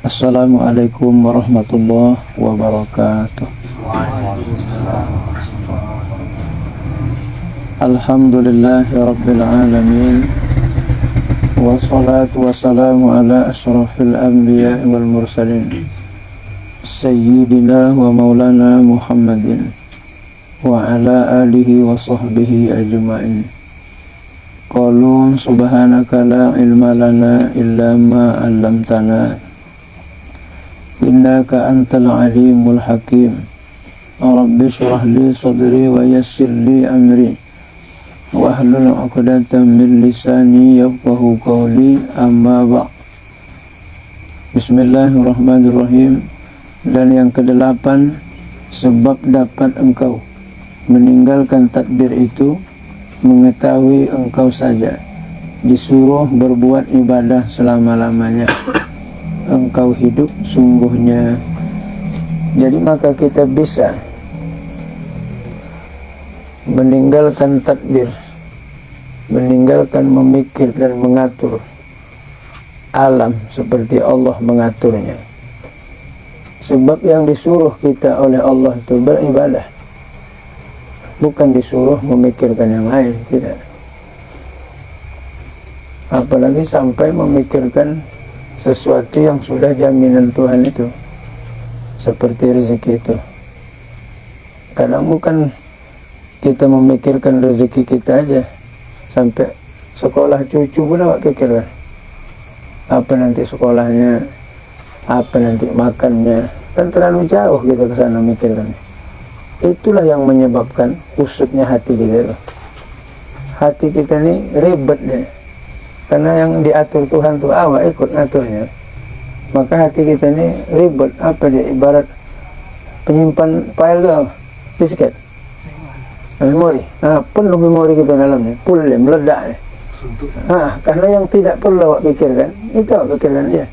Assalamualaikum warahmatullahi wabarakatuh. Alhamdulillahi rabbil alamin. Wassalatu wassalamu ala ashrafil anbiya wal mursalin Sayyidina wa maulana Muhammadin wa ala alihi wa sahbihi ajma'in. Qalu subhanaka la ilma lana illa ma 'allamtana innaka antal alimul hakim. Rabbi shrah li sadri wa yassir li amri wahlul 'uqdatam min lisani yafqahu qawli, amma ba'. Bismillahirrahmanirrahim. Dan yang kedelapan, sebab dapat engkau meninggalkan takdir itu, mengetahui engkau saja disuruh berbuat ibadah selama-lamanya. Engkau hidup sungguhnya. Jadi maka kita bisa meninggalkan takdir, meninggalkan memikir dan mengatur alam seperti Allah mengaturnya. Sebab yang disuruh kita oleh Allah itu beribadah, bukan disuruh memikirkan yang lain, tidak. Apalagi sampai memikirkan sesuatu yang sudah jaminan Tuhan itu, seperti rezeki itu. Kadang bukan kita memikirkan rezeki kita aja, sampai sekolah cucu pun awak pikirkan. Apa nanti sekolahnya, apa nanti makannya, kan terlalu jauh kita ke sana mikirkan. Itulah yang menyebabkan kusutnya hati kita. Hati kita ini ribet deh, karena yang diatur Tuhan tuh awak ikut ngaturnya. Maka hati kita ini ribet. Apa dia, ibarat penyimpan file tuh, disket, memori. Penuh memori kita dalamnya, full deh, meledak deh. Karena yang tidak perlu awak pikirkan, itu awak pikirkan dia.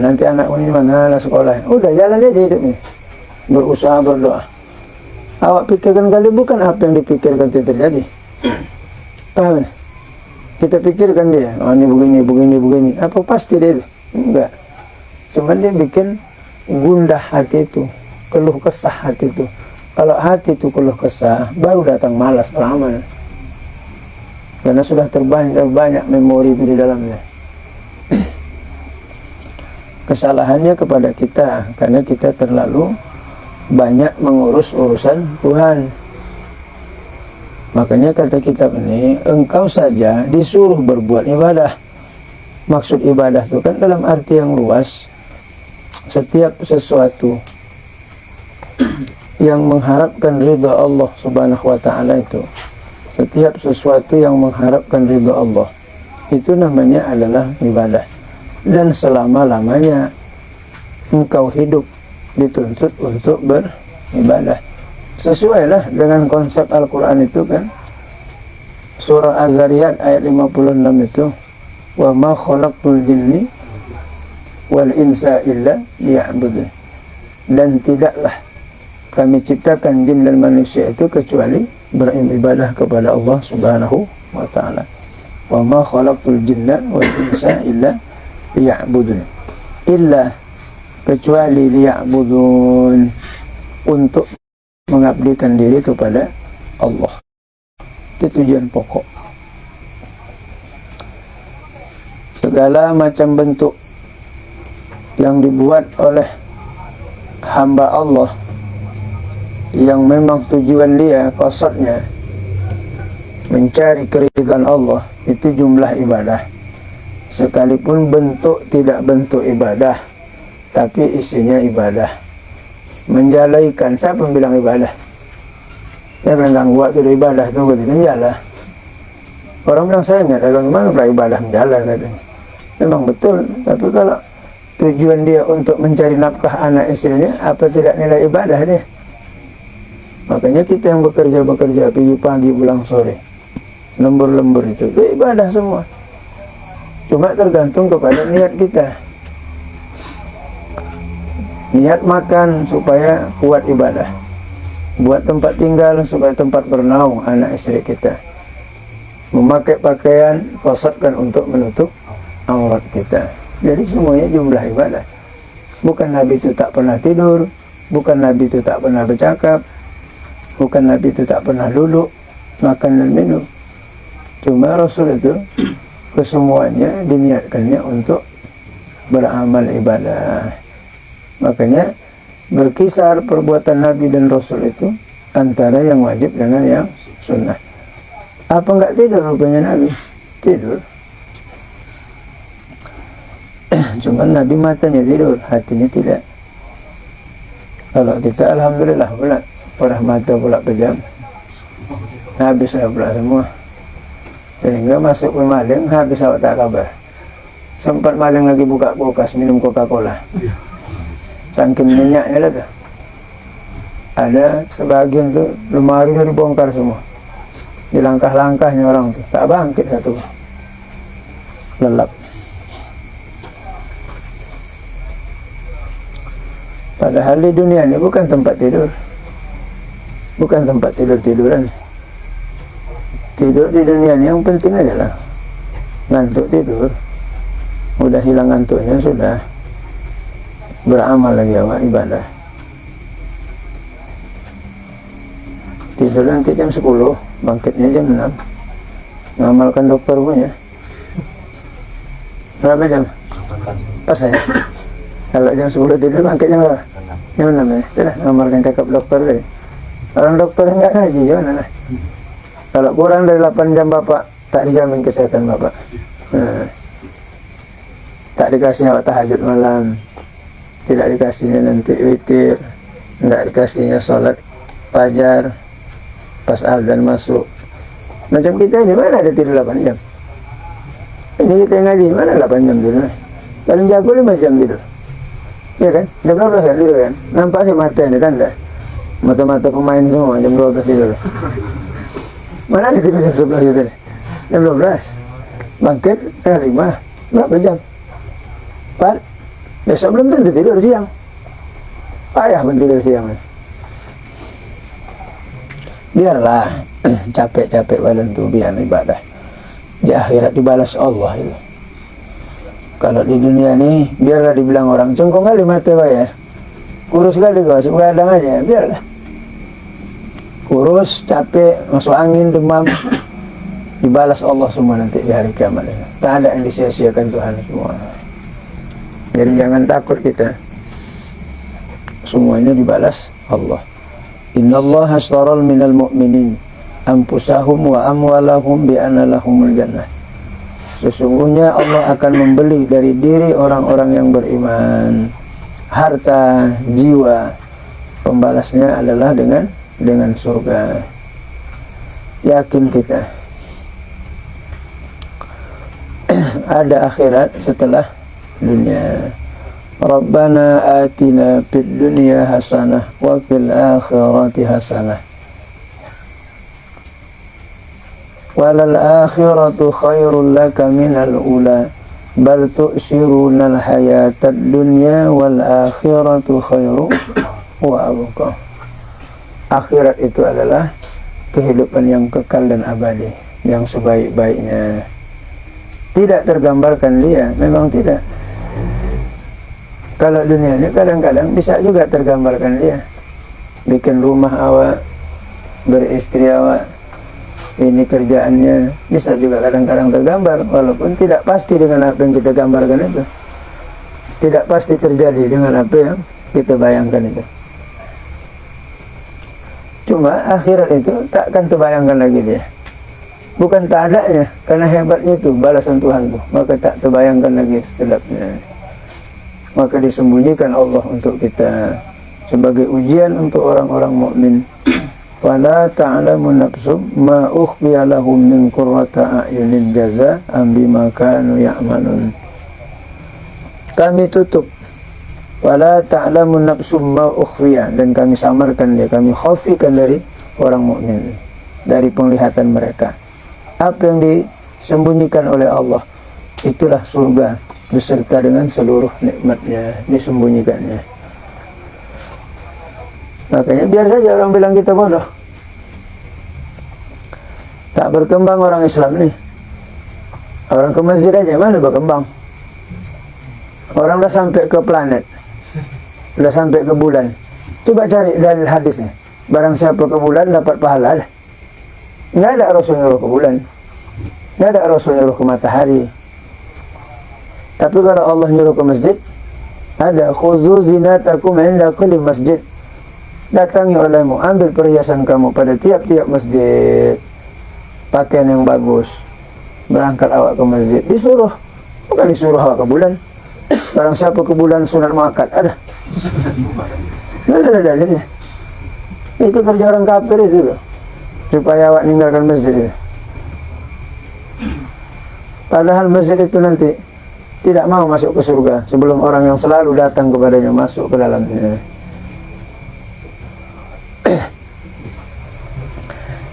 Nanti anak ini mana lah sekolah, udah jalan aja hidupnya, berusaha berdoa. Awak pikirkan kali bukan apa yang dipikirkan itu terjadi. Paham? Kita pikirkan dia, oh ini begini. Apa pasti dia itu? Enggak. Cuma dia bikin gundah hati itu, keluh kesah hati itu. Kalau hati itu keluh kesah, baru datang malas beramal. Karena sudah terbanyak memori itu di dalamnya. Kesalahannya kepada kita, karena kita terlalu banyak mengurus urusan Tuhan. Makanya kata kitab ini, engkau saja disuruh berbuat ibadah. Maksud ibadah itu kan dalam arti yang luas, setiap sesuatu yang mengharapkan ridha Allah subhanahu wa ta'ala itu, setiap sesuatu yang mengharapkan ridha Allah, itu namanya adalah ibadah. Dan selama-lamanya engkau hidup dituntut untuk beribadah. Sesuailah dengan konsep Al-Quran itu kan. Surah Az-Zariyat ayat 56 itu, wa ma khalaqtul jinni wal insa illa liya'budun. Dan tidaklah kami ciptakan jin dan manusia itu kecuali beribadah kepada Allah subhanahu wa ta'ala. Wa ma khalaqtul jinna wal insa illa liya'budun. Illa, kecuali liya'budun, untuk mengabdikan diri kepada Allah. Itu tujuan pokok. Segala macam bentuk yang dibuat oleh hamba Allah, yang memang tujuan dia, qasadnya mencari keridhaan Allah, itu jumlah ibadah. Sekalipun bentuk tidak bentuk ibadah, tapi isinya ibadah. Menjalaikan, siapa yang bilang ibadah? Ya kan gangguan itu ibadah itu menjala. Orang bilang saya nggak dagang, gimana pula ibadah menjala katanya. Memang betul, tapi kalau tujuan dia untuk mencari nafkah anak istrinya, apa tidak nilai ibadah dia? Makanya kita yang bekerja pagi pulang sore, lembur itu ibadah semua. Cuma tergantung kepada niat kita. Niat makan supaya kuat ibadah, buat tempat tinggal supaya tempat bernaung anak istri kita, memakai pakaian kosotkan untuk menutup aurat kita. Jadi semuanya jumlah ibadah. Bukan Nabi itu tak pernah tidur, bukan Nabi itu tak pernah bercakap, bukan Nabi itu tak pernah duduk, makan dan minum. Cuma Rasul itu kesemuanya diniatkannya untuk beramal ibadah. Makanya berkisar perbuatan Nabi dan Rasul itu antara yang wajib dengan yang sunnah. Apa enggak tidur rupanya Nabi? Tidur. Cuman Nabi matanya tidur, hatinya tidak. Kalau kita alhamdulillah pula mata pula pejam, habislah pula semua. Sehingga masuk ke maling, habis awak tak kabar. Sempat maling lagi buka kulkas minum Coca-Cola. Saking minyaknya lah tuh. Ada sebagian tuh lemari udah dibongkar semua. Di langkah-langkahnya orang tuh tak bangkit satu. Lelap. Padahal di dunia ini bukan tempat tidur, bukan tempat tidur-tiduran. Tidur di dunia ini yang penting adalah ngantuk tidur, udah hilang ngantuknya sudah beramal lagi awak ibadah. Tidur nanti jam 10, bangkitnya jam 6, ngamalkan dokter punya. Berapa jam? Pas ya? Kalau jam 10 tidur bangkit jam berapa? Jam 6 ya? Sudah ngamalkan cakap dokter tadi. Orang dokter enggak ngaji gimana lah? Kalau kurang dari 8 jam bapak tak dijamin kesehatan bapak. Tak dikasihnya awak tahajud malam, tidak dikasihnya nanti witir, tidak dikasihnya sholat fajar pas azan masuk. Macam kita ini mana ada tidur 8 jam? Ini kita yang ngaji mana 8 jam tidur? Paling jago 5 jam tidur. Ya kan? Jam 12 kan tidur kan? Nampak sih mata ini tanda. Mata-mata pemain semua jam 12 tidur. Mana ada tidur jam 11 gitu? Jam 12. Bangkit tengah 5. Berapa jam? 4. Besok belum tentu tidur siang. Payah pun tidur siang. Biarlah capek-capek badan tuh biar ibadah. Di akhirat dibalas Allah itu. Kalau di dunia ini biarlah dibilang orang cengkong kali mata kau ya, kurus kali kau, sebegadang aja, biarlah. Kurus, capek, masuk angin, demam, dibalas Allah semua nanti di hari kiamat. Tak ada yang disia-siakan Tuhan semua. Jadi jangan takut kita, semuanya dibalas Allah. Innallaha ashtaral minal mu'minin anfusahum wa amwalahum bi anna lahumul jannah. Sesungguhnya Allah akan membeli dari diri orang-orang yang beriman harta, jiwa. Pembalasnya adalah dengan surga. Yakin kita ada akhirat setelah dunia. Rabbana atina fid dunya hasanah wa fil akhirati hasanah walal akhiratu khairul laka minal ula bal tu'sirunal hayatad dunya wal akhiratu khairu wa abqa. Akhirat itu adalah kehidupan yang kekal dan abadi, yang sebaik-baiknya. Tidak tergambarkan dia, memang tidak. Kalau dunia ini kadang-kadang bisa juga tergambarkan dia. Bikin rumah awak, beristri awak, ini kerjaannya, bisa juga kadang-kadang tergambar, walaupun tidak pasti dengan apa yang kita gambarkan itu. Tidak pasti terjadi dengan apa yang kita bayangkan itu. Cuma akhirat itu takkan terbayangkan lagi dia. Bukan tak adanya, karena hebatnya itu balasan Tuhan tuh, maka tak terbayangkan lagi setelahnya. Maka disembunyikan Allah untuk kita sebagai ujian untuk orang-orang mukmin. Wala ta'lamu nafsum ma ukhfiya lahum min qurrata a'yunin jazaa'an bima kanu ya'malun. Kami tutup. Wala ta'lamu nafsum ma ukhfiya, dan kami samarkan dia, kami khafikan dari orang mukmin, dari penglihatan mereka. Apa yang disembunyikan oleh Allah, itulah surga beserta dengan seluruh nikmatnya, disembunyikannya. Makanya biar saja orang bilang kita bodoh. Tak berkembang orang Islam nih. Orang ke masjid aja mana berkembang. Orang udah sampai ke planet, udah sampai ke bulan. Coba cari dalil hadisnya. Barang siapa ke bulan dapat pahala. Nggak ada Rasul nyuruh ke bulan, nggak ada Rasul nyuruh ke matahari. Tapi kalau Allah nyuruh ke masjid, ada khuzu zinatakum inda kulli masjid. Datangi olehmu, ambil perhiasan kamu pada tiap-tiap masjid. Pakaian yang bagus. Berangkat awak ke masjid. Disuruh, bukan disuruh awak ke bulan. Barang siapa ke bulan sunat muakkad, ada. Nggak ada dalilnya. Itu kerja orang kafir itu loh, supaya awak ninggalkan masjid itu. Padahal masjid itu nanti tidak mau masuk ke surga sebelum orang yang selalu datang kepadanya masuk ke dalamnya.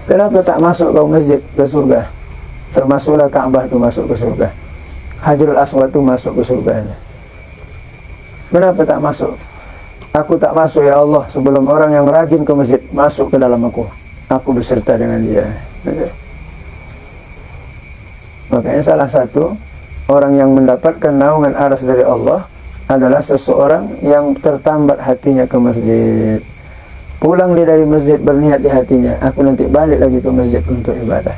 Kenapa tak masuk kau masjid ke surga? Termasuklah Ka'bah itu masuk ke surga, Hajarul Aswad itu masuk ke surga. Kenapa tak masuk? Aku tak masuk ya Allah sebelum orang yang rajin ke masjid masuk ke dalam aku beserta dengan dia. Makanya salah satu orang yang mendapatkan naungan aras dari Allah adalah seseorang yang tertambat hatinya ke masjid. Pulang dia dari masjid berniat di hatinya, aku nanti balik lagi ke masjid untuk ibadah.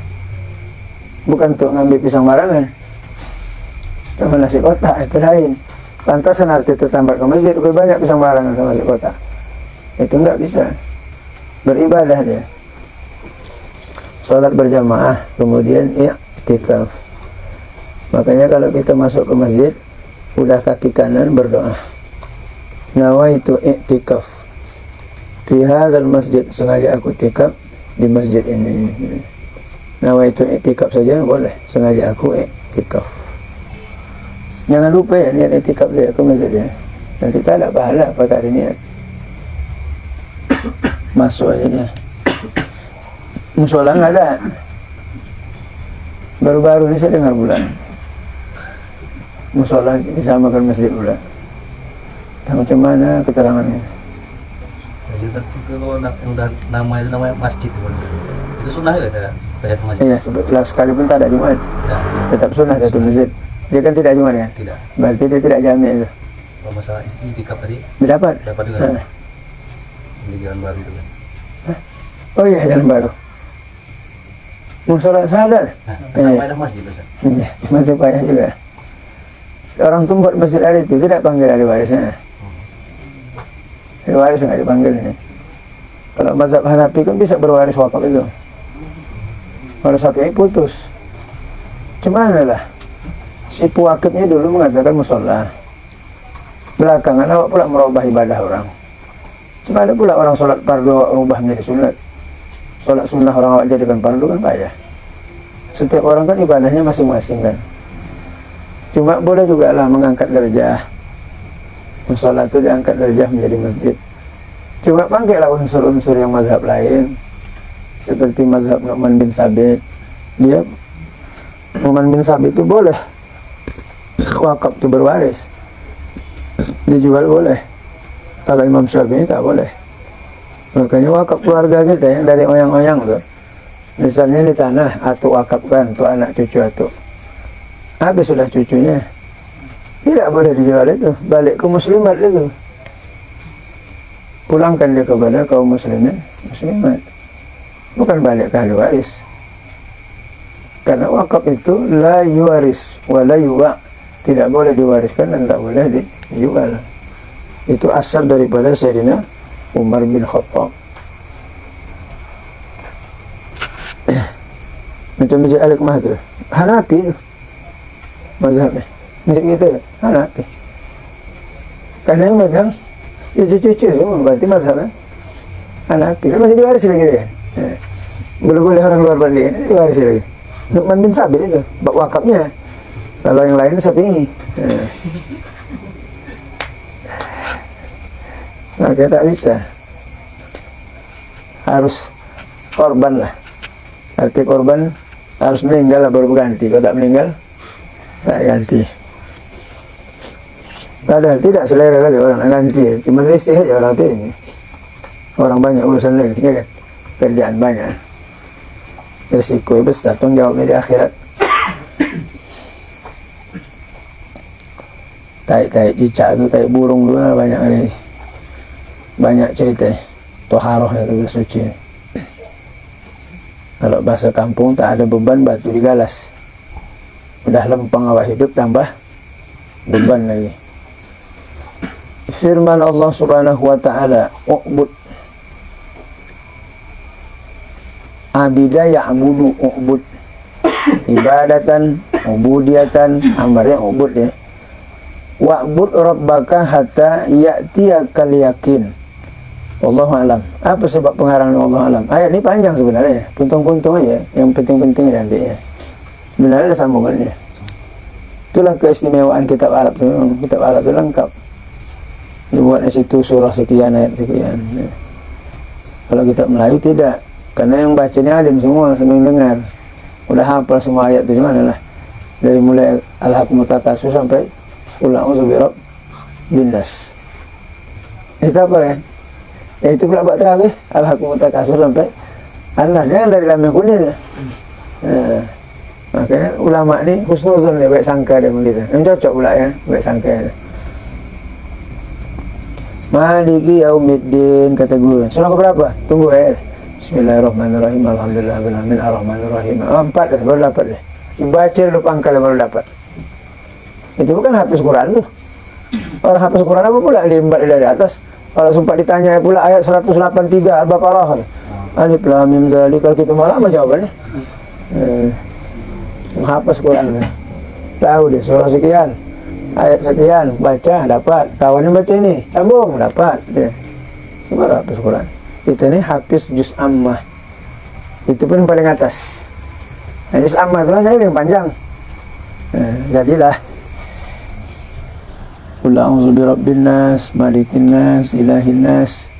Bukan untuk ngambil pisang barangan sama nasi kotak, itu lain. Pantasan arti tertambat ke masjid lebih banyak pisang barangan sama nasi kotak. Itu enggak bisa. Beribadah dia. Salat berjamaah, kemudian i'tikaf. Makanya kalau kita masuk ke masjid, udah kaki kanan berdoa. Nawaitu i'tikaf fi hadzal masjid, sengaja aku i'tikaf di masjid ini. Nawaitu i'tikaf saja boleh, sengaja aku i'tikaf. Jangan lupa ya niat i'tikaf saya ke masjid ya. Nanti tak ada pahala pada hari niat. Masuk aja dia. Musola nggak ada. Baru-baru ini saya dengar bulan musola disamakan masjid pula. Tak macam mana keterangannya. Jadi kalau namanya masjid itu sunnah ya tahiyat masjid. Iya, sebetulnya sekalipun tak ada Jumat, tetap sunnah tahiyatul masjid. Dia kan tidak Jumat ya? Tidak. Berarti dia tidak jami' itu. Kalau masalah i'tikaf tadi Dapat juga. Di Jalan Baru itu kan. Oh iya, Jalan Baru. Musola sadar. Namanya masjid Ustaz. Iya, cuma itu payah juga. Orang tuh buat masjid hari itu tidak panggil ahli warisnya. Ahli waris nggak dipanggil ini. Kalau mazhab Hanafi kan bisa berwaris wakaf itu. Kalau Syafi'i putus. Cuman lah, si pewakifnya dulu mengatakan musola. Belakangan awak pula merubah ibadah orang. Cuma ada pula orang sholat fardu rubah menjadi sunat. Sholat sunnah orang awak jadikan fardu kan payah. Setiap orang kan ibadahnya masing-masing kan. Cuma boleh juga lah mengangkat derajah. Musola itu diangkat derajah menjadi masjid. Cuma pakailah unsur-unsur yang mazhab lain. Seperti mazhab Nu'man bin Sabit. Nu'man bin Sabit itu boleh wakaf itu berwaris. Dijual boleh. Kalau Imam Syafi'i tak boleh. Makanya wakaf keluarga kita yang dari oyang-oyang tuh. Misalnya di tanah, atu wakafkan untuk anak cucu atu. Habis sudah cucunya, tidak boleh dijual itu, balik ke muslimat itu. Pulangkan dia kepada kaum muslimin, muslimat. Bukan balik ke ahli waris. Karena wakaf itu la yuwaris wa la yuwa', tidak boleh diwariskan dan tak boleh dijual. Itu asal daripada Sayyidina Umar bin Khattab. Macam masjid Al-Hikmah itu, Hanafi itu mazhabnya, masjid kita Hanafi. Karena yang megang cucu-cucu semua, berarti mazhabnya Hanafi. Kan masih diwaris lagi kan? Boleh-boleh orang luar balik, diwaris lagi. Nu'man bin Sabit itu, bab wakafnya. Kalau yang lain Syafi'i. Maka tak bisa. Harus korban lah. Arti korban harus meninggal lah baru berganti. Kalau tak meninggal, tak ganti. Padahal tidak selera kali orang nak ganti. Cuma risih aja orang tu ini. Orang banyak urusan lagi, ya kan? Kerjaan banyak. Risiko besar, tanggung jawabnya di akhirat. Tai cicak tu, tai burung tu lah, banyak ni. Banyak cerita. Toharoh itu bersuci. Kalau bahasa kampung, tak ada beban batu digalas. Udah lempeng awak hidup, tambah beban lagi. Firman Allah Subhanahu wa taala, "U'bud." Abida ya'budu, u'bud. Ibadatan, ubudiyatan, amarnya ubud ya. Wa'bud rabbaka hatta ya'tiyakal yakin. Wallahu alam. Apa sebab pengarang Allah alam? Ayat ini panjang sebenarnya, puntung-puntung aja, yang penting-penting nanti ya. Sebenarnya ada sambungannya. Itulah keistimewaan kitab Arab itu, memang kitab Arab itu lengkap. Dibuat di situ surah sekian, ayat sekian. Ya. Kalau kitab Melayu tidak, karena yang bacanya alim semua, senang dengar. Udah hafal semua ayat itu, gimana lah. Dari mulai Al-Hakumut Takatsur sampai Qul a'udzu birabbin nas. Itu apa ya? Ya itu pula bak terawih, Al-Hakumut Takatsur sampai An-Nas, jangan dari lam yang kuning. Nah, makanya ulama ni husnuzon dia, baik sangka dia begitu. Yang cocok pula ya, baik sangka dia. Maliki yaumiddin, kata guru. Surah keberapa? Tunggu ya. Bismillahirrahmanirrahim. Alhamdulillahirabbil alamin, arrahmanirrahim. 4 dah, baru dapat dah. Baca dulu pangkal baru dapat. Itu bukan hafiz Quran tu. Orang hafiz Quran apa pula diembat dari atas? Kalau sempat ditanya pula ayat 183 Al-Baqarah. Alif lam mim dzalik, kalau kita malah apa jawabannya? Menghafaz Quran. Tahu dia surah sekian, ayat sekian, baca dapat. Kawannya baca ini, sambung dapat. Dia baru hafiz Quran. Kita ni hafiz juz ammah. Itu pun yang paling atas. Nah, juz ammah itu aja yang panjang. Jadilah Qul a'udzu birabbin nas, malikin nas, ilahin nas,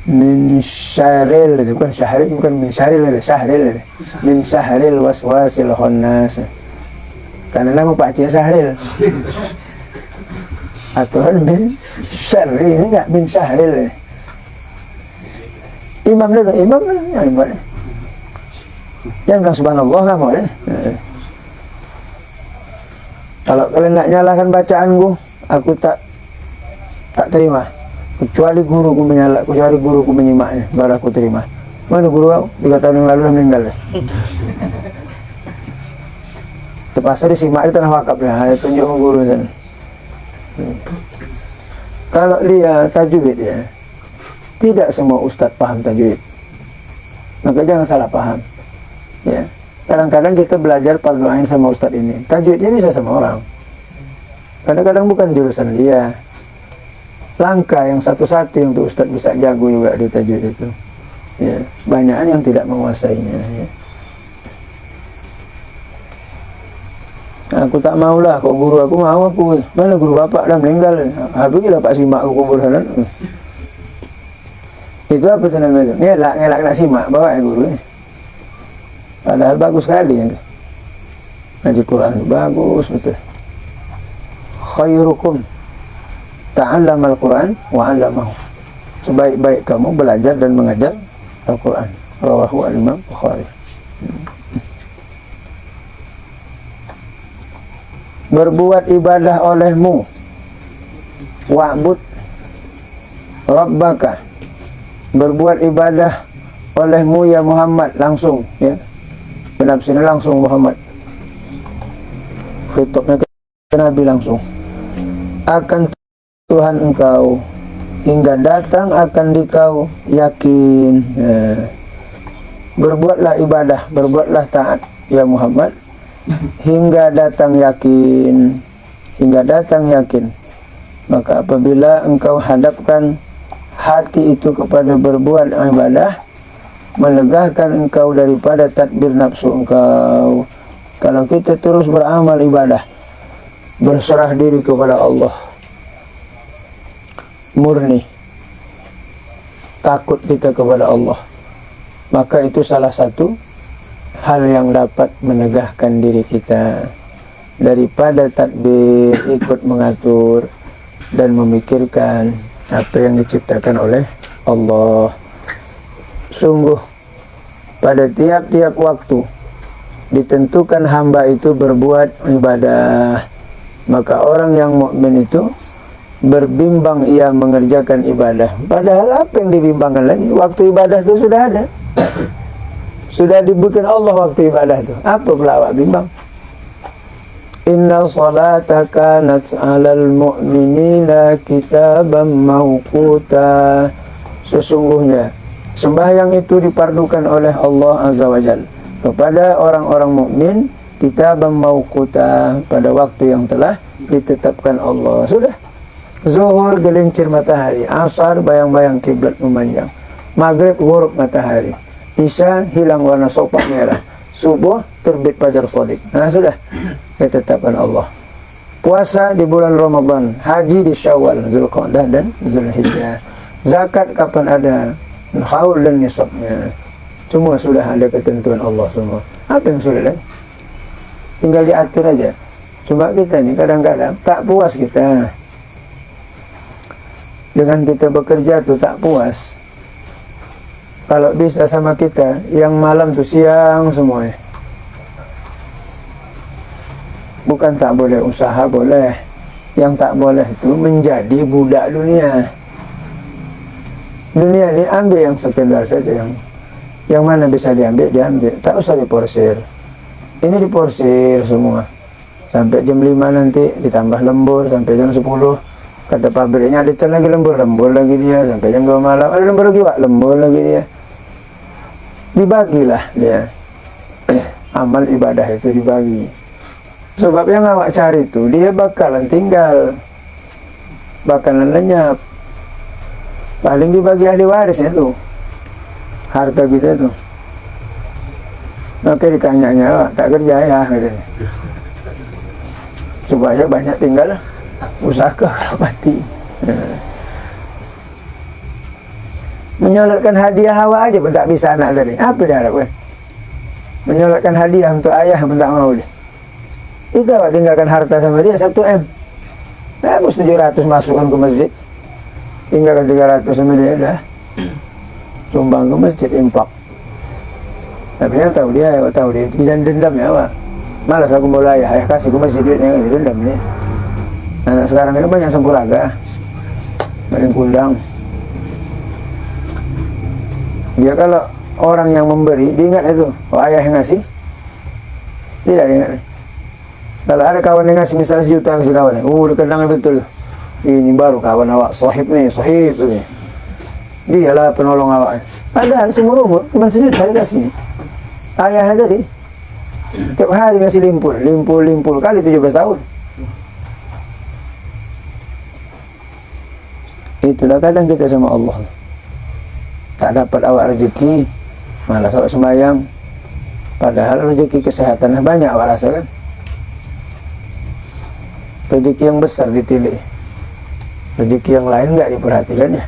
min syarril, bukan syahril, bukan min syarril, syahril, min syahril waswasil khannas. Karena nama Pak Cik Syahril. Aturan min syarril, ini enggak min syahril. Imam dia, imam yang buat. Jangan bilang subhanallah lah mau deh. Kalau kalian nak nyalakan bacaanku, aku tak terima. Kecuali guruku menyala, kecuali guruku menyimaknya, baru aku terima. Mana guru kau? 3 tahun yang lalu dah meninggal. Terpaksa disimak di tanah wakaf ya. Tunjuk ke guru sana. Kalau dia tajwid ya, tidak semua ustaz paham tajwid. Maka jangan salah paham. Ya. Kadang-kadang kita belajar fardu ain sama ustaz ini. Tajwidnya bisa sama orang. Kadang-kadang bukan jurusan dia. Langkah yang satu-satu yang untuk ustaz bisa jago juga di tajwid itu. Ya, banyakan yang tidak menguasainya. Ya. Aku tak maulah, kok guru aku mau aku. Mana guru bapak dah meninggal. Habis kita pak simak aku kubur sana. Itu apa tu namanya? Ngelak nak simak bawa ya guru ni. Padahal bagus sekali ya. Ngaji Quran bagus betul. Khairukum ta'allamal Quran wa 'allamahu. Sebaik-baik kamu belajar dan mengajar Al-Quran. Rawahu al-Imam Bukhari. Berbuat ibadah olehmu, wa'bud rabbaka. Berbuat ibadah olehmu ya Muhammad, langsung ya. Kenapa sini langsung Muhammad? Khitabnya ke Nabi langsung. Akan Tuhan engkau hingga datang akan dikau yakin. Berbuatlah ibadah, berbuatlah taat ya Muhammad hingga datang yakin, hingga datang yakin. Maka apabila engkau hadapkan hati itu kepada berbuat ibadah, melegahkan engkau daripada tadbir nafsu engkau. Kalau kita terus beramal ibadah, berserah diri kepada Allah, murni takut kita kepada Allah, maka itu salah satu hal yang dapat menegahkan diri kita daripada tadbir, ikut mengatur dan memikirkan apa yang diciptakan oleh Allah. Sungguh pada tiap-tiap waktu ditentukan hamba itu berbuat ibadah. Maka orang yang mukmin itu berbimbang ia mengerjakan ibadah. Padahal apa yang dibimbangkan lagi? Waktu ibadah itu sudah ada. Sudah dibikin Allah waktu ibadah itu. Apa pula awak bimbang? Inna salata kanat 'alal mu'minina kitaban mawquta. Sesungguhnya sembahyang itu dipardukan oleh Allah Azza wa Jalla kepada orang-orang mukmin kitaban mawquta, pada waktu yang telah ditetapkan Allah. Sudah. Zuhur gelincir matahari, asar bayang-bayang kiblat memanjang, maghrib ghurub matahari, isya hilang warna sopak merah, subuh terbit fajar shadiq. Nah sudah ditetapkan Allah. Puasa di bulan Ramadan, haji di Syawal, Zulqa'dah dan Zulhijjah. Zakat kapan ada, haul dan nisabnya. Semua sudah ada ketentuan Allah semua. Apa yang sudah ada? Tinggal diatur aja. Coba kita nih kadang-kadang tak puas kita. Dengan kita bekerja tuh tak puas. Kalau bisa sama kita, yang malam tuh siang semuanya. Bukan tak boleh usaha, boleh. Yang tak boleh itu menjadi budak dunia. Dunia ini ambil yang sekedar saja, yang mana bisa diambil, diambil. Tak usah diporsir. Ini diporsir semua. Sampai jam 5 nanti ditambah lembur sampai jam 10. Kata pabriknya ada lagi lembur lagi dia sampai jam 2 malam. Ada lembur lagi Pak, lembur lagi dia. Dibagilah dia. Amal ibadah itu dibagi. Sebab yang awak cari itu dia bakalan tinggal, bakalan lenyap. Paling dibagi ahli warisnya tuh harta kita tuh. Maka ditanyanya, tak kerja ya gitu. Supaya banyak tinggal usaha mati. Menyolatkan hadiah hawa aja pun tak bisa anak tadi. Apa dia harapkan? Menyolatkan hadiah untuk ayah pun tak mau dia. Itu apa, tinggalkan harta sama dia 1 M. Bagus 700 masukkan ke masjid. Tinggalkan 300 sama dia dah. Sumbang ke masjid, impak. Tapi yang tahu dia dendam ya Pak. Malas aku mulai ayah kasih ke masjid duitnya, dendam dia. Anak sekarang ini banyak sempuraga, banyak kundang. Dia kalau orang yang memberi, diingat itu, oh ayah yang ngasih, tidak diingat. Kalau ada kawan yang ngasih misalnya 1 juta ngasih kawan, dikenangnya betul. Ini baru kawan awak, sahib nih, sahib ini. Dialah penolong awak. Padahal seumur umur cuma 1 juta dikasih. Ayahnya tadi tiap hari ngasih limpul kali 17 tahun. Itulah kadang kita sama Allah. Tak dapat awak rezeki, malas awak sembahyang. Padahal rezeki kesehatan banyak awak rasakan. Rezeki yang besar ditilik, rezeki yang lain enggak diperhatikan ya.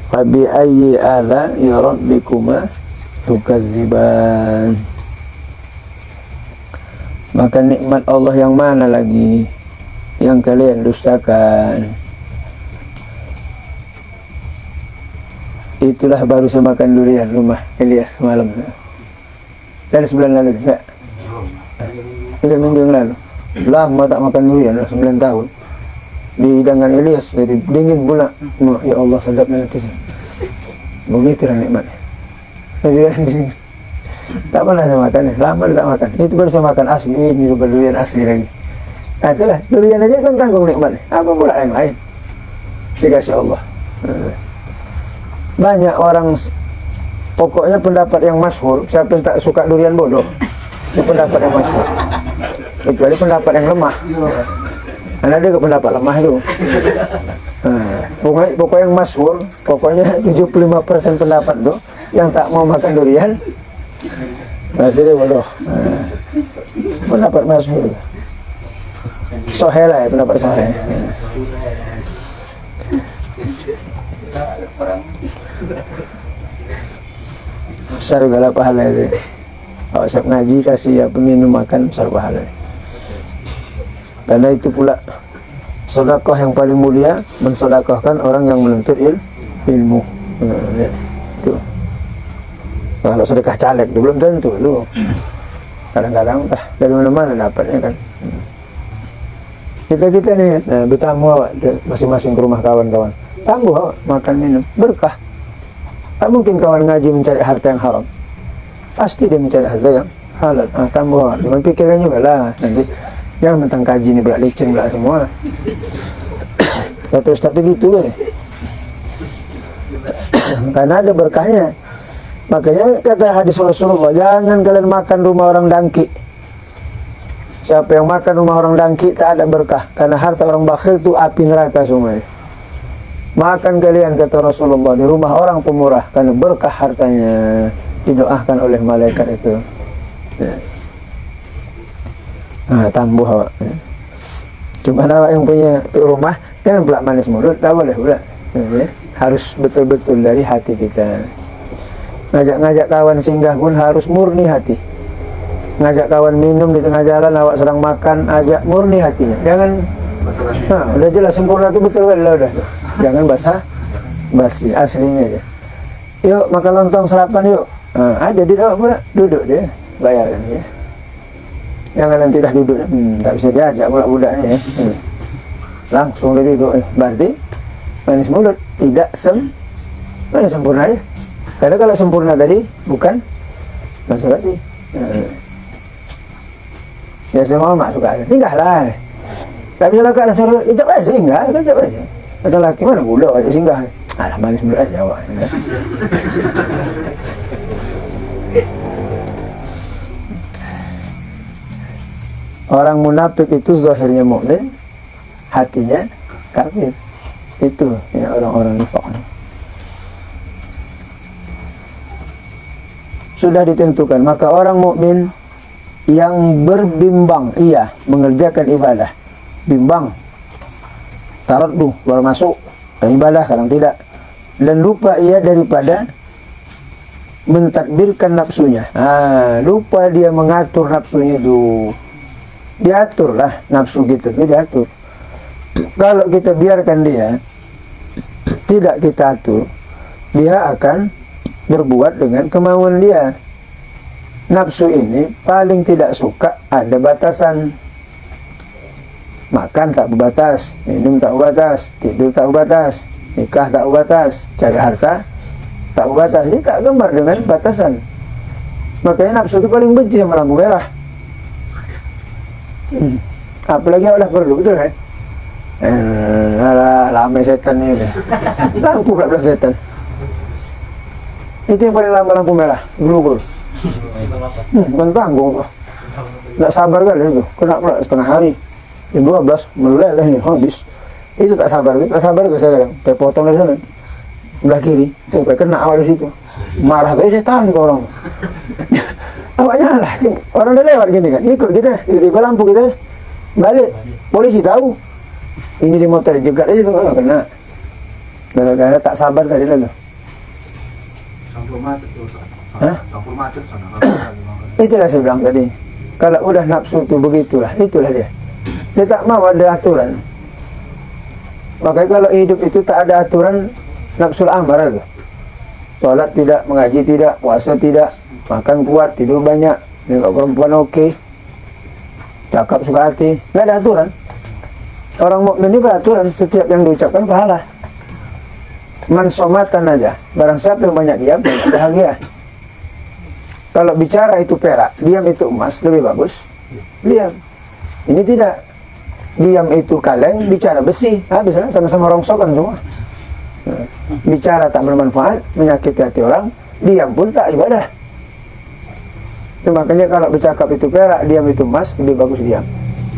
Fabi ayyi ala ya rabbikuma tukazziban. Maka nikmat Allah yang mana lagi yang kalian dustakan? Itulah baru saya makan durian rumah Ilyas semalam. Dan sebulan lalu enggak? 3 minggu yang lalu. Lama tak makan durian, 9 tahun. Di hidangan Ilyas, jadi dingin pula. Ya Allah, sedapnya nanti. Begitulah nikmatnya. Durian dingin. Tak pernah saya makan ya, lama tak makan. Itu baru saya makan asli, ini juga durian asli lagi. Nah itulah, durian aja kan tanggung nikmatnya. Apa pula yang lain? Dikasih Allah. Banyak orang, pokoknya pendapat yang masyhur, siapa yang tak suka durian bodoh, itu pendapat yang masyhur. Kecuali pendapat yang lemah. Karena dia ke pendapat lemah itu. Pokoknya yang masyhur, pokoknya 75% pendapat itu yang tak mau makan durian, berarti dia bodoh. Pendapat masyhur. Sahih lah ya, pendapat sahih. Besar segala pahala itu. Kalau siap ngaji kasih ya peminum makan, besar pahala. Karena itu pula sedekah yang paling mulia, mensedekahkan orang yang menuntut ilmu. Itu. Kalau sedekah caleg itu belum tentu lu. Kadang-kadang dari mana-mana dapatnya kan. Kita nih bertamu awak masing-masing ke rumah kawan-kawan, tangguh awak makan minum berkah. Tak mungkin kawan ngaji mencari harta yang haram, pasti dia mencari harta yang halal. Tangguh awak, cuma pikirkan juga lah nanti jangan tentang kaji ini belak licin belak semua. Kata Ustaz itu gitu kan. Karena ada berkahnya. Makanya kata hadis Rasulullah, jangan kalian makan rumah orang dangki. Siapa yang makan rumah orang dangki tak ada berkah, karena harta orang bakhil itu api neraka semuanya. Makan kalian, kata Rasulullah, di rumah orang pemurah, karena berkah hartanya, didoakan oleh malaikat itu. Tambuh awak. Cuma awak yang punya rumah jangan pula manis mulut, tak boleh pula. Harus betul-betul dari hati kita. Ngajak-ngajak kawan singgah pun harus murni hati. Ngajak kawan minum di tengah jalan, awak sedang makan, ajak murni hatinya. Jangan, udah jelas sempurna itu betul kan, udah. Jangan basi, aslinya aja. Yuk makan lontong sarapan yuk. Ada di bawah pula, duduk dia, bayarkan dia. Jangan nanti dah duduk, tak bisa diajak pula budaknya ya. Langsung dia duduk, berarti manis mulut, tidak sempurna ya. Karena kalau sempurna tadi bukan basa-basi. Ya semua mak suka ada, singgahlah. Tapi kalau kalau suruh ijab aja singgah, ijab aja. Kata laki mana budak aja singgah. Alah manis mulut aja awak. Orang munafik itu zahirnya mukmin, hatinya kafir. Itu ya orang-orang nifaq. Sudah ditentukan, maka orang mukmin yang berbimbang ia mengerjakan ibadah, bimbang, taradduh, baru masuk ibadah kadang tidak, dan lupa ia daripada mentadbirkan nafsunya. Lupa dia mengatur nafsunya itu. Diaturlah nafsu kita itu, diatur. Kalau kita biarkan dia, tidak kita atur, dia akan berbuat dengan kemauan dia. Nafsu ini paling tidak suka ada batasan. Makan tak berbatas, minum tak berbatas, tidur tak berbatas, nikah tak berbatas, cari harta tak berbatas. Dia tak gemar dengan batasan. Makanya nafsu itu paling benci sama lampu merah. Apalagi Allah perlu, betul kan? Lama setan ini. Lampu pula setan. Itu yang paling lama lampu merah, gulung. Bukan tanggung. Tak sabar kali itu, kena pula setengah hari. Jam 12, meleleh ini, habis. Itu tak sabar ke saya kadang. Saya potong dari sana, belah kiri, sampai kena awal di situ. Marah kayak setan ke orang. Awaknya lah, orang udah lewat gini kan, ikut kita, tiba-tiba lampu kita balik. Polisi tahu, ini di motor jegat aja tuh, kena. Gara-gara tak sabar tadi lah. Campur macet sana. Itulah saya bilang tadi. Kalau udah nafsu itu begitulah, itulah dia. Dia tak mau ada aturan. Makanya kalau hidup itu tak ada aturan, nafsul amar itu. Sholat tidak, mengaji tidak, puasa tidak, makan kuat, tidur banyak, nengok perempuan oke, cakap suka hati, nggak ada aturan. Orang mukmin ini beraturan, setiap yang diucapkan pahala. Mansomatan aja, barang siapa yang banyak diam, banyak bahagia. Kalau bicara itu perak, diam itu emas, lebih bagus diam. Ini tidak, diam itu kaleng, bicara besi, habis sama-sama rongsokan semua. Bicara tak bermanfaat, menyakiti hati orang, diam pun tak ibadah. Itu makanya kalau bercakap itu perak, diam itu emas, lebih bagus diam,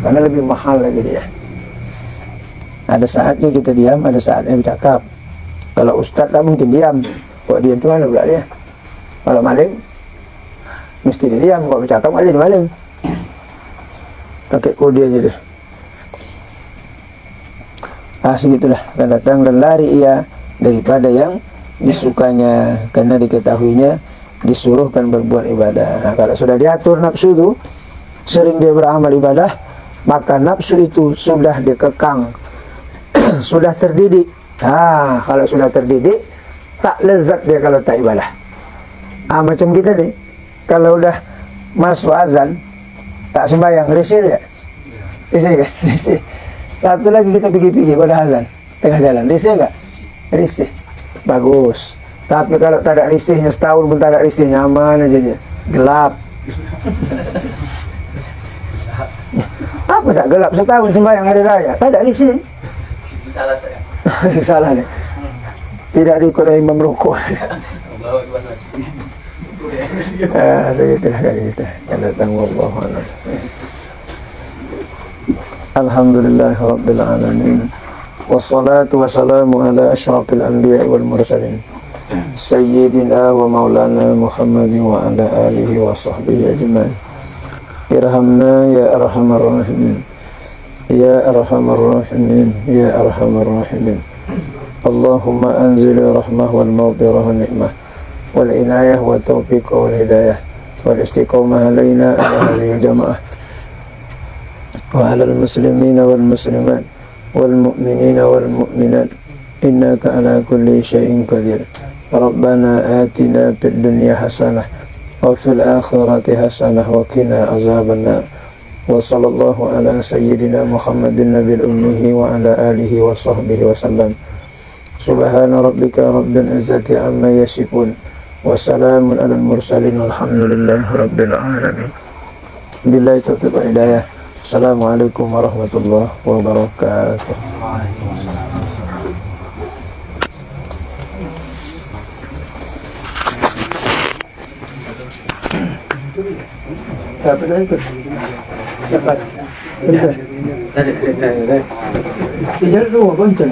karena lebih mahal lagi dia. Ada saatnya kita diam, ada saatnya bercakap. Kalau ustaz tak mungkin diam, kok diam itu mana pula dia? Kalau maling mesti dia diam, kok bercakap aja di maling. Pakai kode aja deh. Segitulah, akan datang dan lari ia daripada yang disukanya, karena diketahuinya disuruhkan berbuat ibadah. Kalau sudah diatur nafsu itu, sering dia beramal ibadah, maka nafsu itu sudah dikekang, sudah terdidik. Kalau sudah terdidik, tak lezat dia kalau tak ibadah. Macam kita nih, kalau udah masuk azan tak sembahyang, risih tidak? Risih kan? Risih. Satu lagi kita pergi-pergi pada azan tengah jalan, risih enggak? Risih. Bagus. Tapi kalau tak ada risihnya, setahun pun tak ada risihnya, aman aja dia. Gelap. Apa tak gelap? Setahun sembahyang hari raya, tak ada risih. Salah saya. Salah nih. Tidak diikut oleh imam rukuk. Bawa ke mana? Segitulah kali kita. Yang datang wallahu a'lam. Alhamdulillah rabbil alamin. Wassalatu wassalamu ala asyrafil anbiya wal mursalin. Sayyidina wa maulana Muhammadin wa ala alihi wa sahbihi ajma'in. Irhamna ya arhamar rahimin. Ya arhamar rahimin. Ya arhamar rahimin. Allahumma anzil rahmah wal maghfirah wal ni'mah wal inayah wal taufiq wal hidayah wal istiqamah alaina ala hadhihi jamaah wa ala al muslimina wal muslimat wal mu'minina wal mu'minat innaka ala kulli syai'in qadir. Rabbana atina fid dunya hasanah wa fil akhirati hasanah wa qina azabannar. Wa sallallahu ala sayyidina Muhammadin nabiyil ummihi wa ala alihi wa sahbihi wa sallam. Subhana rabbika rabbil izzati amma yasifun wa salamun alal mursalin walhamdulillahi rabbil alamin. Billahi taufiq wal hidayah. Assalamualaikum warahmatullahi wabarakatuh. Dapat ikut. Dapat. Dari. Tidak dua bonceng.